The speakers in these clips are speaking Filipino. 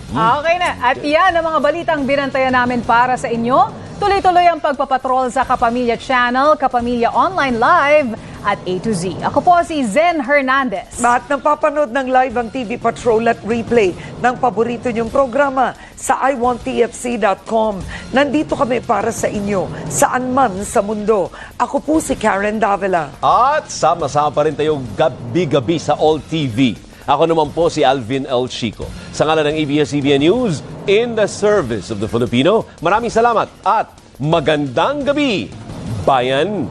Okay na. At yan ang mga balitang binantayan namin para sa inyo. Tuloy-tuloy ang pagpapatrol sa Kapamilya Channel, Kapamilya Online Live at A to Z. Ako po si Zen Hernandez. At napapanood ng live ang TV Patrol at replay ng paborito niyong programa sa iwanttfc.com. Nandito kami para sa inyo, saan man sa mundo. Ako po si Karen Davila. At sama-sama pa rin tayo gabi-gabi sa All TV. Ako naman po si Alvin L. Chico. Sa ngalan ng ABS-CBN News, in the service of the Filipino, maraming salamat at magandang gabi, bayan!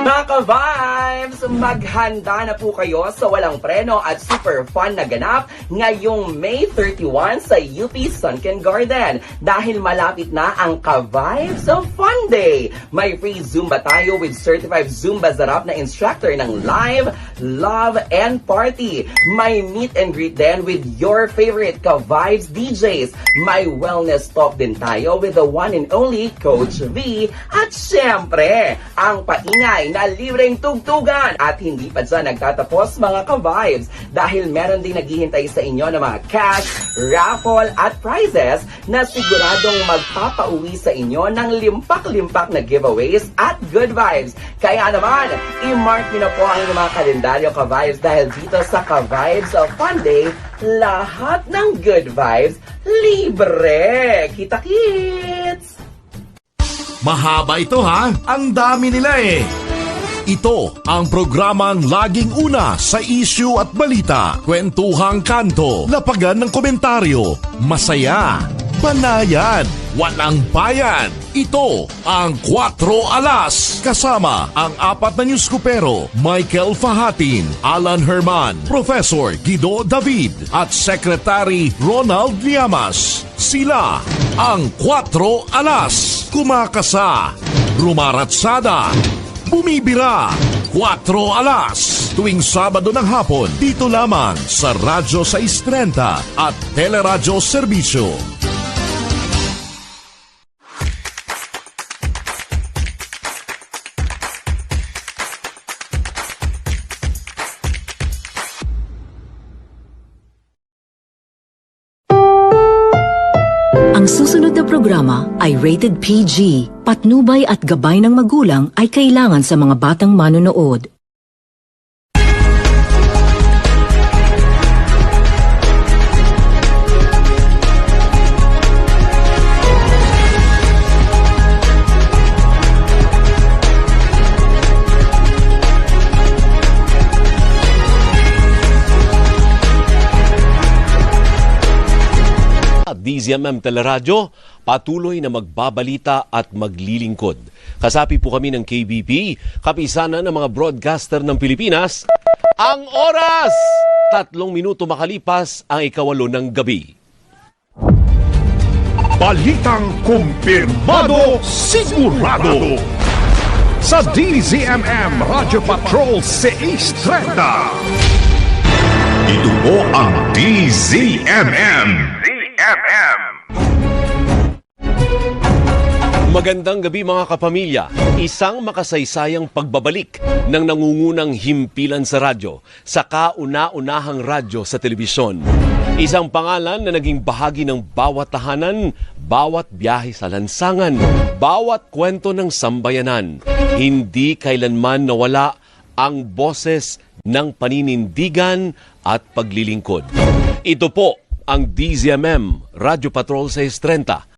Mga ka-vibes, maghanda na po kayo sa walang preno at super fun na ganap ngayong May 31 sa UP Sunken Garden dahil malapit na ang Ka-Vibes of Fun Day. May free Zumba tayo with certified Zumba Zarap na instructor ng Live, Love, and Party. May meet and greet din with your favorite Ka-Vibes DJs. May wellness talk din tayo with the one and only Coach V. At syempre, ang paingay na libreng tugtugan at hindi pa dyan nagtatapos mga ka-vibes dahil meron din naghihintay sa inyo ng mga cash, raffle at prizes na siguradong magpapauwi sa inyo ng limpak-limpak na giveaways at good vibes. Kaya naman, i-mark nyo na po ang inyong mga kalendaryo ka-vibes dahil dito sa Ka-Vibes of Fun Day, lahat ng good vibes libre! Kita-kits! Mahaba ito ha, ang dami nila eh. Ito ang programang laging una sa issue at balita. Kwentuhang kanto, lapagan ng komentaryo, masaya, banayan, walang bayan. Ito ang 4 Alas. Kasama ang 4 na newskupero, Michael Fahatin, Alan Herman, Professor Guido David at Secretary Ronald Llamas. Sila ang 4 Alas. Kumakasa, rumaratsada, bumibira, 4 Alas. Tuwing Sabado ng hapon, dito lamang sa Radyo 630 at Teleradyo Serbisyo. Ang susunod na programa ay rated PG. Patnubay at gabay ng magulang ay kailangan sa mga batang manonood. DZMM Teleradyo, patuloy na magbabalita at maglilingkod. Kasapi po kami ng KBP, kapisanan ng mga broadcaster ng Pilipinas. Ang oras! 3 minuto makalipas ang 8 ng gabi. Balitang kumpirmado, sigurado. Sa DZMM Radio Patrol 630. Ito po ang DZMM. Magandang gabi mga kapamilya. Isang makasaysayang pagbabalik ng nangungunang himpilan sa radyo, sa kauna-unahang radyo sa telebisyon. Isang pangalan na naging bahagi ng bawat tahanan, bawat biyahe sa lansangan, bawat kwento ng sambayanan. Hindi kailanman nawala ang boses ng paninindigan at paglilingkod. Ito po ang DZMM Radio Patrol 630.